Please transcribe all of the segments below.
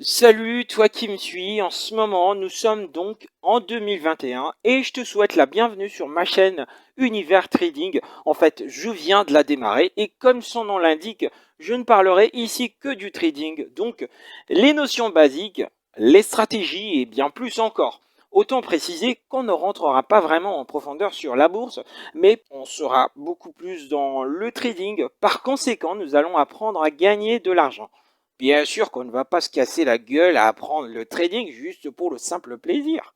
Salut toi qui me suis, en ce moment nous sommes donc en 2021 et je te souhaite la bienvenue sur ma chaîne Univers Trading. En fait, je viens de la démarrer et comme son nom l'indique, je ne parlerai ici que du trading. Donc les notions basiques, les stratégies et bien plus encore. Autant préciser qu'on ne rentrera pas vraiment en profondeur sur la bourse, mais on sera beaucoup plus dans le trading. Par conséquent, nous allons apprendre à gagner de l'argent. Bien sûr qu'on ne va pas se casser la gueule à apprendre le trading juste pour le simple plaisir.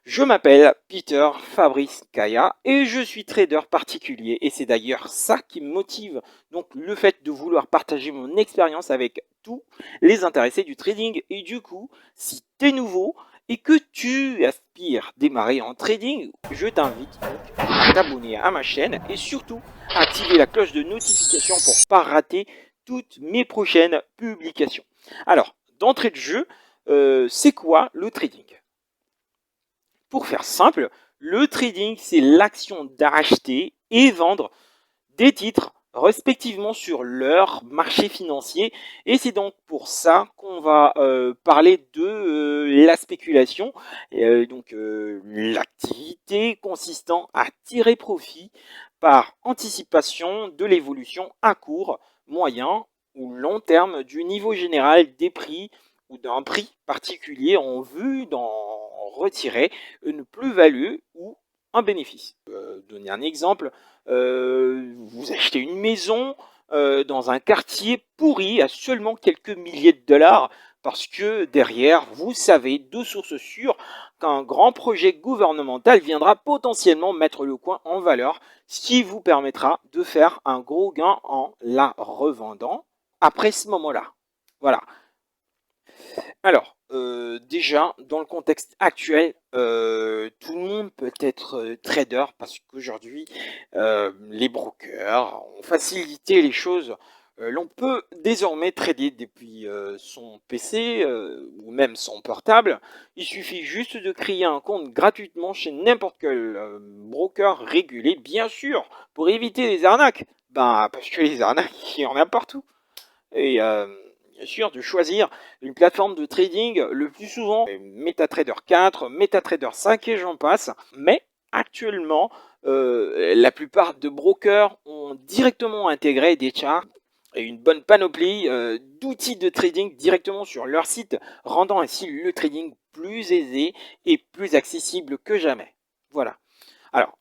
Je m'appelle Peter Fabrice Kaya et je suis trader particulier et c'est d'ailleurs ça qui me motive. Donc le fait de vouloir partager mon expérience avec tous les intéressés du trading. Et du coup, si tu es nouveau et que tu aspires démarrer en trading, je t'invite donc à t'abonner à ma chaîne et surtout à activer la cloche de notification pour ne pas rater toutes mes prochaines publications. Alors, d'entrée de jeu, c'est quoi le trading? Pour faire simple, le trading, c'est l'action d'acheter et vendre des titres respectivement sur leur marché financier. Et c'est donc pour ça qu'on va parler de la spéculation, l'activité consistant à tirer profit par anticipation de l'évolution à court, moyen ou long terme du niveau général des prix ou d'un prix particulier en vue d'en retirer une plus-value ou un bénéfice. Donner un exemple, vous achetez une maison dans un quartier pourri à seulement quelques milliers de dollars parce que derrière, vous savez de sources sûres qu'un grand projet gouvernemental viendra potentiellement mettre le coin en valeur, ce qui vous permettra de faire un gros gain en la revendant après ce moment-là. Voilà. Alors, déjà, dans le contexte actuel, tout le monde peut être trader parce qu'aujourd'hui, les brokers ont facilité les choses. L'on peut désormais trader depuis son PC ou même son portable. Il suffit juste de créer un compte gratuitement chez n'importe quel broker régulé, bien sûr, pour éviter les arnaques. Ben, parce que les arnaques, il y en a partout. Et bien sûr, de choisir une plateforme de trading le plus souvent MetaTrader 4, MetaTrader 5 et j'en passe. Mais actuellement, la plupart de brokers ont directement intégré des charts et une bonne panoplie d'outils de trading directement sur leur site, rendant ainsi le trading plus aisé et plus accessible que jamais. Voilà. Alors,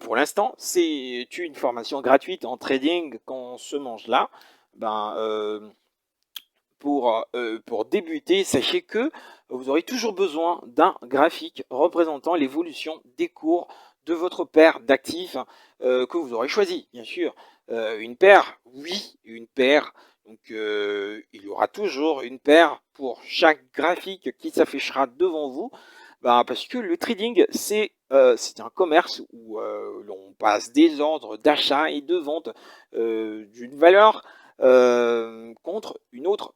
pour l'instant, c'est une formation gratuite en trading qu'on se mange là. Ben, pour débuter, sachez que vous aurez toujours besoin d'un graphique représentant l'évolution des cours de votre paire d'actifs que vous aurez choisi, bien sûr. Une paire, oui, une paire. Donc, il y aura toujours une paire pour chaque graphique qui s'affichera devant vous. Ben, parce que le trading, c'est un commerce où l'on passe des ordres d'achat et de vente d'une valeur contre une autre.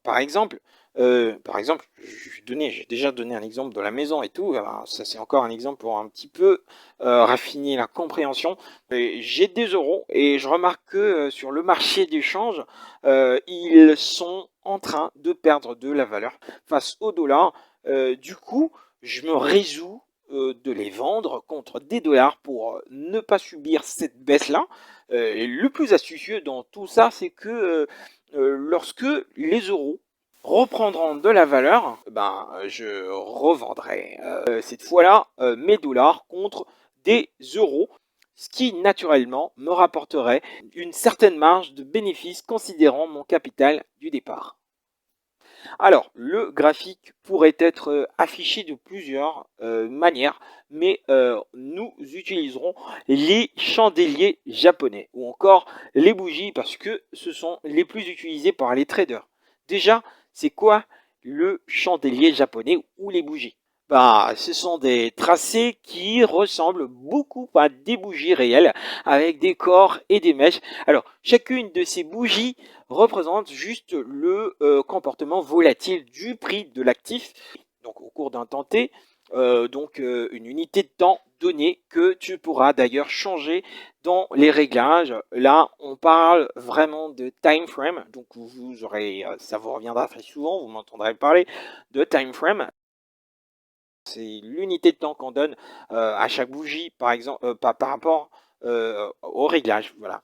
J'ai déjà donné un exemple de la maison et tout. Alors, ça, c'est encore un exemple pour un petit peu raffiner la compréhension. J'ai des euros et je remarque que sur le marché d'échange, ils sont en train de perdre de la valeur face au dollar. Du coup, je me résous de les vendre contre des dollars pour ne pas subir cette baisse-là. Et le plus astucieux dans tout ça, c'est que lorsque les euros reprendront de la valeur, ben, je revendrai cette fois-là mes dollars contre des euros, ce qui naturellement me rapporterait une certaine marge de bénéfice considérant mon capital du départ. Alors, le graphique pourrait être affiché de plusieurs manières, mais nous utiliserons les chandeliers japonais ou encore les bougies parce que ce sont les plus utilisés par les traders. Déjà, c'est quoi le chandelier japonais ou les bougies? Bah, ce sont des tracés qui ressemblent beaucoup à des bougies réelles avec des corps et des mèches. Alors, chacune de ces bougies représente juste le comportement volatile du prix de l'actif. Donc, au cours d'un temps T, une unité de temps donnée que tu pourras d'ailleurs changer dans les réglages. Là, on parle vraiment de time frame, donc vous aurez, ça vous reviendra très souvent, vous m'entendrez parler de time frame. C'est l'unité de temps qu'on donne à chaque bougie, par exemple, par rapport au réglage. Voilà.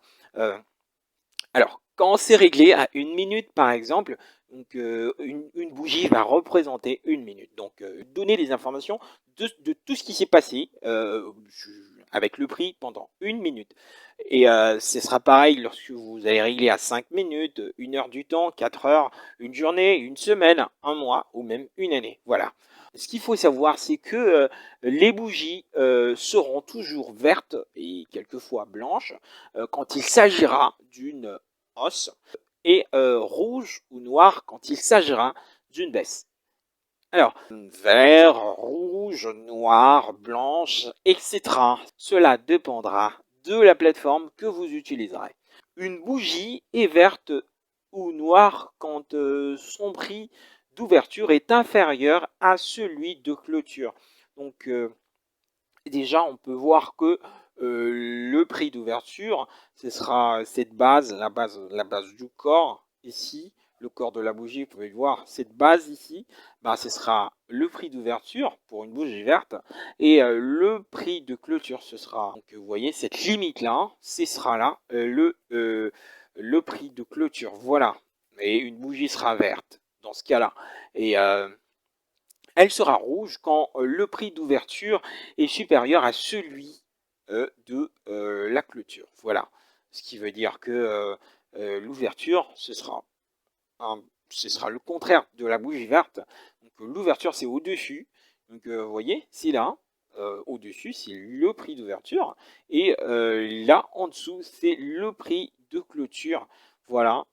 Alors, quand c'est réglé à 1 minute, par exemple, donc, une bougie va représenter 1 minute. Donc, donner les informations de tout ce qui s'est passé avec le prix pendant 1 minute. Et ce sera pareil lorsque vous allez régler à 5 minutes, 1 heure du temps, 4 heures, une journée, une semaine, un mois ou même une année. Voilà. Ce qu'il faut savoir, c'est que les bougies seront toujours vertes et quelquefois blanches quand il s'agira d'une hausse et rouge ou noir quand il s'agira d'une baisse. Alors, vert, rouge, noir, blanche, etc. Cela dépendra de la plateforme que vous utiliserez. Une bougie est verte ou noire quand son prix d'ouverture est inférieur à celui de clôture. Donc, déjà, on peut voir que le prix d'ouverture, ce sera cette base, la base du corps ici, le corps de la bougie, vous pouvez le voir, cette base ici, bah, ce sera le prix d'ouverture pour une bougie verte et le prix de clôture, ce sera, donc vous voyez, cette limite-là, ce sera là le prix de clôture, voilà. Et une bougie sera verte dans ce cas-là. Et elle sera rouge quand le prix d'ouverture est supérieur à celui de la clôture. Voilà. Ce qui veut dire que l'ouverture, ce sera le contraire de la bougie verte. Donc l'ouverture, c'est au-dessus. Donc vous voyez, c'est là. Au-dessus, c'est le prix d'ouverture. Et là, en dessous, c'est le prix de clôture. Voilà,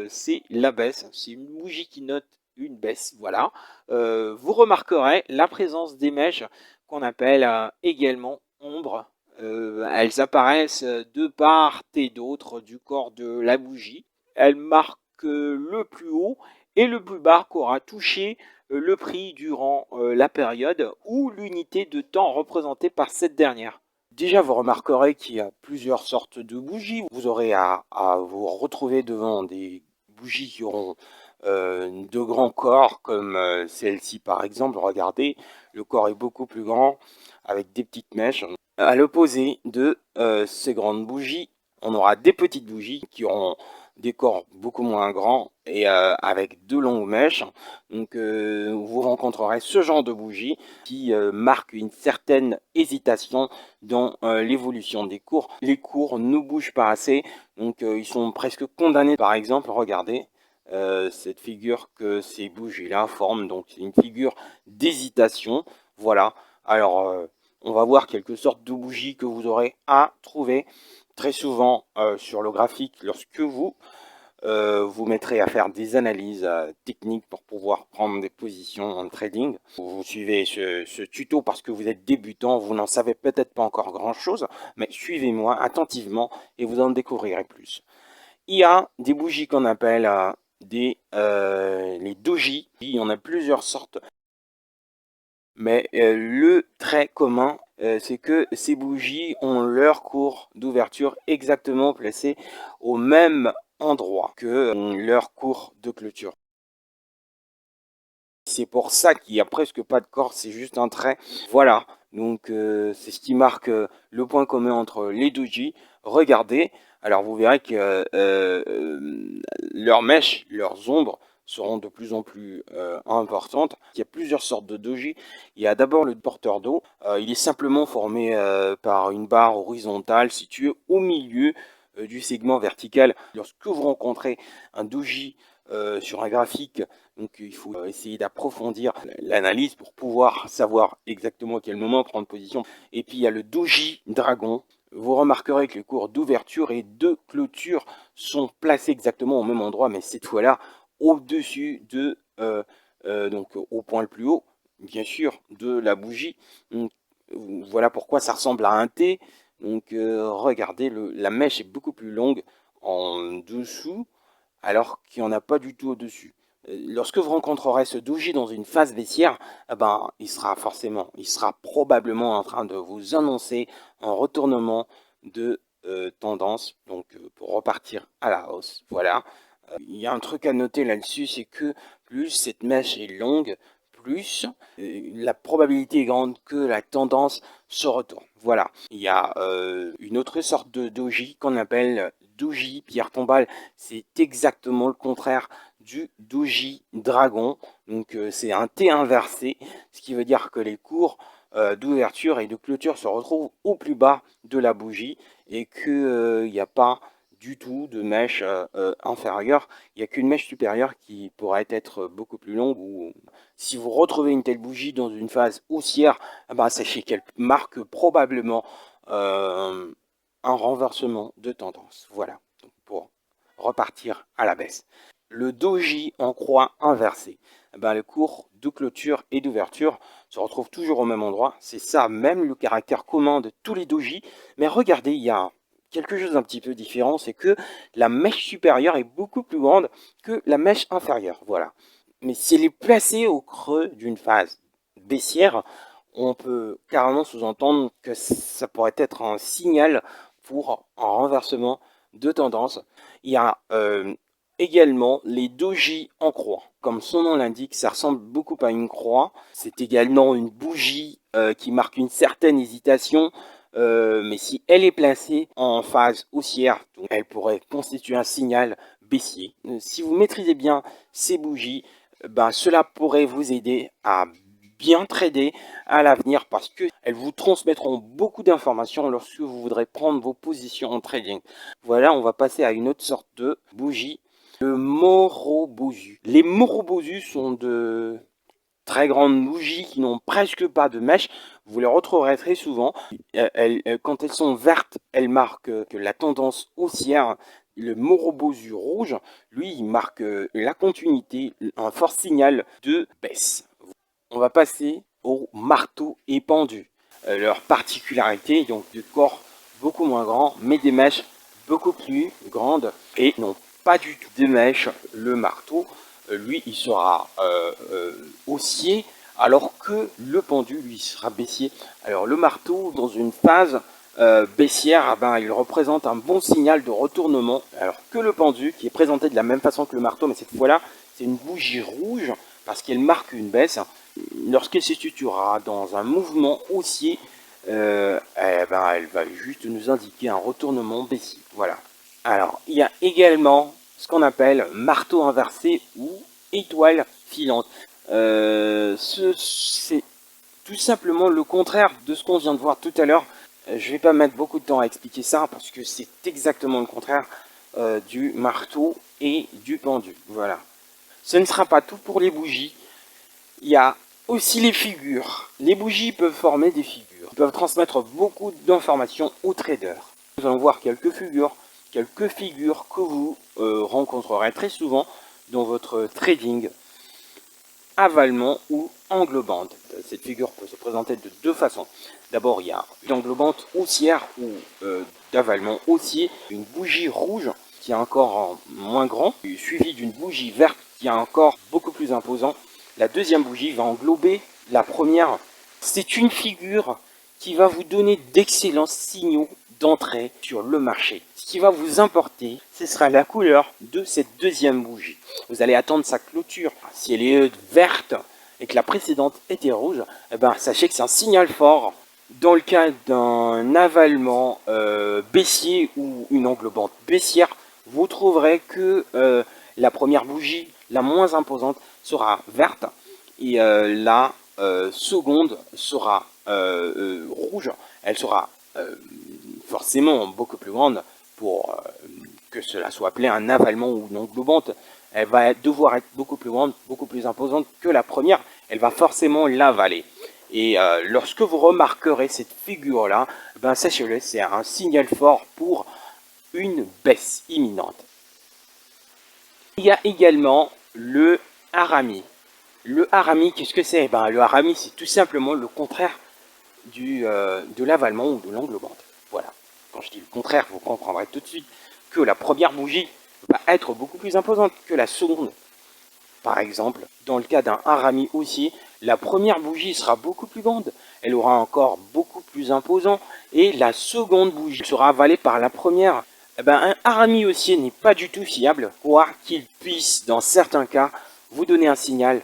c'est la baisse. C'est une bougie qui note une baisse. Voilà. Vous remarquerez la présence des mèches qu'on appelle également ombres. Elles apparaissent de part et d'autre du corps de la bougie. Elles marquent le plus haut et le plus bas qu'aura touché le prix durant la période ou l'unité de temps représentée par cette dernière. Déjà, vous remarquerez qu'il y a plusieurs sortes de bougies. Vous aurez à vous retrouver devant des bougies qui auront de grands corps, comme celle-ci par exemple. Regardez, le corps est beaucoup plus grand, avec des petites mèches. À l'opposé de ces grandes bougies, on aura des petites bougies qui auront des corps beaucoup moins grands et avec de longues mèches. Donc vous rencontrerez ce genre de bougie qui marque une certaine hésitation dans l'évolution des cours. Les cours ne bougent pas assez, donc ils sont presque condamnés. Par exemple, regardez cette figure que ces bougies-là forment. Donc c'est une figure d'hésitation. Voilà. Alors on va voir quelque sorte de bougie que vous aurez à trouver très souvent sur le graphique lorsque vous vous mettrez à faire des analyses techniques pour pouvoir prendre des positions en trading. Vous suivez ce tuto parce que vous êtes débutant, vous n'en savez peut-être pas encore grand chose, mais suivez-moi attentivement et vous en découvrirez plus. Il y a des bougies qu'on appelle les doji. Il y en a plusieurs sortes. Mais le trait commun, c'est que ces bougies ont leur cours d'ouverture exactement placé au même endroit que leur cours de clôture. C'est pour ça qu'il n'y a presque pas de corps, c'est juste un trait. Voilà, donc c'est ce qui marque le point commun entre les doji. Regardez, alors vous verrez que leurs mèches, leurs ombres, seront de plus en plus importantes. Il y a plusieurs sortes de doji. Il y a d'abord le porteur d'eau. Il est simplement formé par une barre horizontale située au milieu du segment vertical. Lorsque vous rencontrez un doji sur un graphique, donc il faut essayer d'approfondir l'analyse pour pouvoir savoir exactement à quel moment prendre position. Et puis il y a le doji dragon. Vous remarquerez que les cours d'ouverture et de clôture sont placés exactement au même endroit, mais cette fois-là au-dessus de, donc au point le plus haut, bien sûr, de la bougie. Donc, voilà pourquoi ça ressemble à un T. Donc regardez, la mèche est beaucoup plus longue en dessous, alors qu'il n'y en a pas du tout au-dessus. Lorsque vous rencontrerez ce doji dans une phase baissière, il sera probablement en train de vous annoncer un retournement de tendance, donc pour repartir à la hausse. Voilà. Il y a un truc à noter là-dessus, c'est que plus cette mèche est longue, plus la probabilité est grande que la tendance se retourne. Voilà. Il y a une autre sorte de doji qu'on appelle doji pierre tombale. C'est exactement le contraire du doji dragon. Donc c'est un T inversé, ce qui veut dire que les cours d'ouverture et de clôture se retrouvent au plus bas de la bougie et qu'il n'y a pas du tout de mèche inférieure. Il n'y a qu'une mèche supérieure qui pourrait être beaucoup plus longue. Ou si vous retrouvez une telle bougie dans une phase haussière, sachez qu'elle marque probablement un renversement de tendance. Voilà, donc pour repartir à la baisse. Le doji en croix inversée. Le cours de clôture et d'ouverture se retrouve toujours au même endroit. C'est ça même le caractère commun de tous les dojis. Mais regardez, il y a quelque chose d'un petit peu différent, c'est que la mèche supérieure est beaucoup plus grande que la mèche inférieure. Voilà. Mais si elle est placée au creux d'une phase baissière, on peut carrément sous-entendre que ça pourrait être un signal pour un renversement de tendance. Il y a également les doji en croix. Comme son nom l'indique, ça ressemble beaucoup à une croix. C'est également une bougie qui marque une certaine hésitation. Mais si elle est placée en phase haussière, donc elle pourrait constituer un signal baissier. Si vous maîtrisez bien ces bougies, cela pourrait vous aider à bien trader à l'avenir parce qu'elles vous transmettront beaucoup d'informations lorsque vous voudrez prendre vos positions en trading. Voilà, on va passer à une autre sorte de bougie, le Morobozu. Les Morobozu sont de très grandes bougies qui n'ont presque pas de mèche. Vous les retrouverez très souvent. Quand elles sont vertes, elles marquent que la tendance haussière. Le Morobozu rouge, lui, il marque la continuité, un fort signal de baisse. On va passer au marteau et pendu. Leur particularité, donc du corps beaucoup moins grand, mais des mèches beaucoup plus grandes et non pas du tout de mèches. Le marteau, lui, il sera haussier, alors que le pendu, lui, sera baissier. Alors le marteau, dans une phase baissière, il représente un bon signal de retournement, alors que le pendu, qui est présenté de la même façon que le marteau, mais cette fois-là, c'est une bougie rouge, parce qu'elle marque une baisse. Lorsqu'elle se situera dans un mouvement haussier, elle va juste nous indiquer un retournement baissier. Voilà. Alors, il y a également ce qu'on appelle marteau inversé ou étoile filante. C'est tout simplement le contraire de ce qu'on vient de voir tout à l'heure. Je ne vais pas mettre beaucoup de temps à expliquer ça parce que c'est exactement le contraire du marteau et du pendu. Voilà. Ce ne sera pas tout pour les bougies. Il y a aussi les figures. Les bougies peuvent former des figures. Ils peuvent transmettre beaucoup d'informations aux traders. Nous allons voir quelques figures que vous rencontrerez très souvent dans votre trading, avalement ou englobante. Cette figure peut se présenter de deux façons. D'abord, il y a une englobante haussière ou d'avalement haussier, une bougie rouge qui a un corps moins grand, suivie d'une bougie verte qui a un corps beaucoup plus imposant. La deuxième bougie va englober la première. C'est une figure qui va vous donner d'excellents signaux d'entrée sur le marché. Ce qui va vous importer, ce sera la couleur de cette deuxième bougie. Vous allez attendre sa clôture. Si elle est verte et que la précédente était rouge, sachez que c'est un signal fort. Dans le cas d'un avalement baissier ou une englobante baissière, vous trouverez que la première bougie, la moins imposante, sera verte et la seconde sera rouge. Elle sera forcément beaucoup plus grande pour que cela soit appelé un avalement ou une englobante. Elle va devoir être beaucoup plus grande, beaucoup plus imposante que la première. Elle va forcément l'avaler. Et lorsque vous remarquerez cette figure-là, sachez-le, c'est un signal fort pour une baisse imminente. Il y a également le harami. Le harami, qu'est-ce que c'est? Le harami, c'est tout simplement le contraire de l'avalement ou de l'englobante. Voilà. Quand je dis le contraire, vous comprendrez tout de suite que la première bougie va être beaucoup plus imposante que la seconde. Par exemple, dans le cas d'un harami haussier, la première bougie sera beaucoup plus grande, elle aura encore beaucoup plus imposant, et la seconde bougie sera avalée par la première. Eh ben, un harami haussier n'est pas du tout fiable, quoi qu'il puisse, dans certains cas, vous donner un signal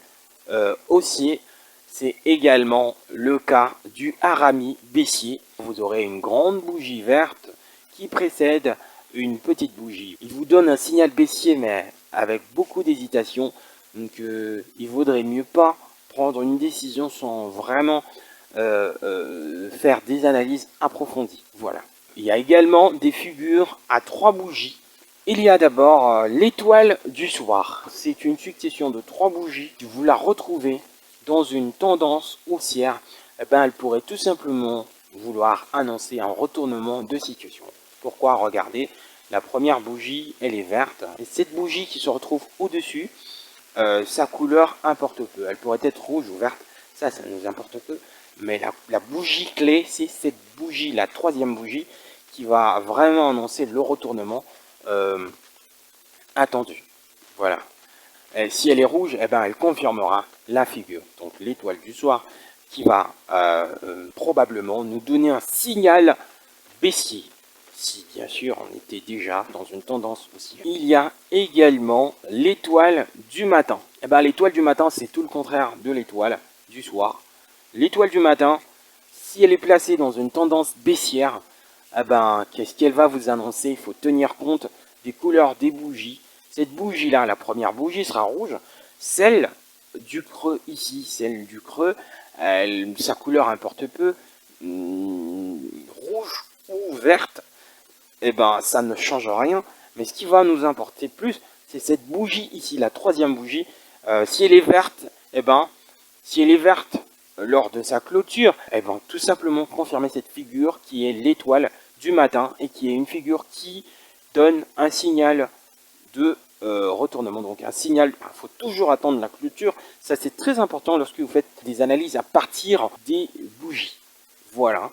haussier. C'est également le cas du harami baissier. Vous aurez une grande bougie verte qui précède une petite bougie. Il vous donne un signal baissier, mais avec beaucoup d'hésitation. Donc il vaudrait mieux pas prendre une décision sans vraiment faire des analyses approfondies. Voilà. Il y a également des figures à 3 bougies. Il y a d'abord l'étoile du soir. C'est une succession de 3 bougies. Si vous la retrouvez dans une tendance haussière, eh ben, elle pourrait tout simplement vouloir annoncer un retournement de situation. Pourquoi? Regardez, la première bougie, elle est verte. Et cette bougie qui se retrouve au-dessus, sa couleur importe peu. Elle pourrait être rouge ou verte, ça nous importe peu. Mais la bougie clé, c'est cette bougie, la troisième bougie, qui va vraiment annoncer le retournement attendu. Voilà. Et si elle est rouge, eh ben, elle confirmera la figure. Donc l'étoile du soir qui va probablement nous donner un signal baissier. Si bien sûr on était déjà dans une tendance haussière. Il y a également l'étoile du matin. Eh ben, l'étoile du matin, c'est tout le contraire de l'étoile du soir. L'étoile du matin, si elle est placée dans une tendance baissière, eh ben, qu'est-ce qu'elle va vous annoncer? Il faut tenir compte des couleurs des bougies. Cette bougie-là, la première bougie sera rouge. Celle du creux ici, celle du creux, sa couleur importe peu. Rouge ou verte, eh ben, ça ne change rien. Mais ce qui va nous importer plus, c'est cette bougie ici, la troisième bougie. Si elle est verte, eh ben, si elle est verte lors de sa clôture, elle va tout simplement confirmer cette figure qui est l'étoile du matin et qui est une figure qui donne un signal de retournement. Donc un signal, il faut toujours attendre la clôture. Ça, c'est très important lorsque vous faites des analyses à partir des bougies. Voilà.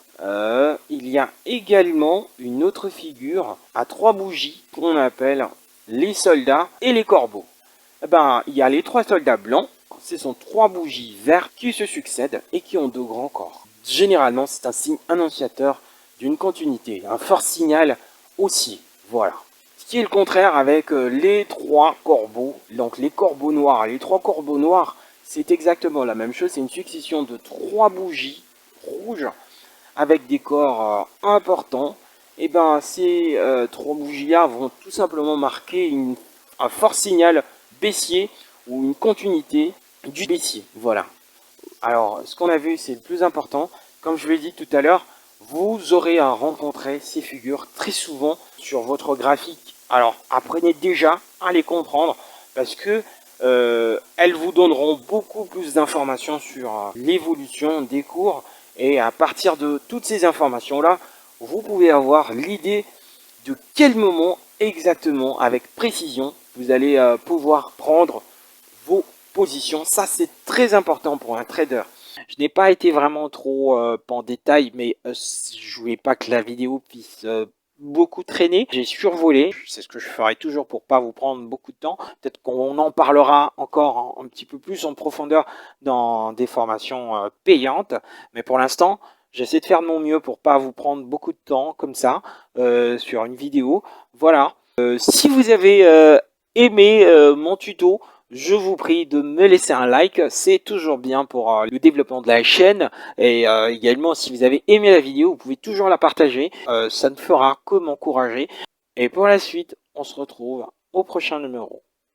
Il y a également une autre figure à 3 bougies qu'on appelle les soldats et les corbeaux. Eh ben, il y a les 3 soldats blancs. Ce sont 3 bougies vertes qui se succèdent et qui ont de grands corps. Généralement, c'est un signe annonciateur d'une continuité, un fort signal haussier. Voilà. Ce qui est le contraire avec les 3 corbeaux. Donc les corbeaux noirs. Les 3 corbeaux noirs, c'est exactement la même chose. C'est une succession de 3 bougies rouges avec des corps importants. Et ben, ces 3 bougies-là vont tout simplement marquer un fort signal baissier ou une continuité du baissier. Voilà. Alors, ce qu'on a vu, c'est le plus important. Comme je l'ai dit tout à l'heure, vous aurez à rencontrer ces figures très souvent sur votre graphique. Alors, apprenez déjà à les comprendre parce que elles vous donneront beaucoup plus d'informations sur l'évolution des cours. Et à partir de toutes ces informations-là, vous pouvez avoir l'idée de quel moment exactement, avec précision, vous allez pouvoir prendre vos positions. Ça, c'est très important pour un trader. Je n'ai pas été vraiment trop en détail, mais je voulais pas que la vidéo puisse beaucoup traîner. J'ai survolé, c'est ce que je ferai toujours pour pas vous prendre beaucoup de temps. Peut-être qu'on en parlera encore un petit peu plus en profondeur dans des formations payantes. Mais pour l'instant, j'essaie de faire de mon mieux pour pas vous prendre beaucoup de temps comme ça sur une vidéo. Voilà. Si vous avez aimé mon tuto, je vous prie de me laisser un like, c'est toujours bien pour le développement de la chaîne. Et également, si vous avez aimé la vidéo, vous pouvez toujours la partager. Ça ne fera que m'encourager. Et pour la suite, on se retrouve au prochain numéro.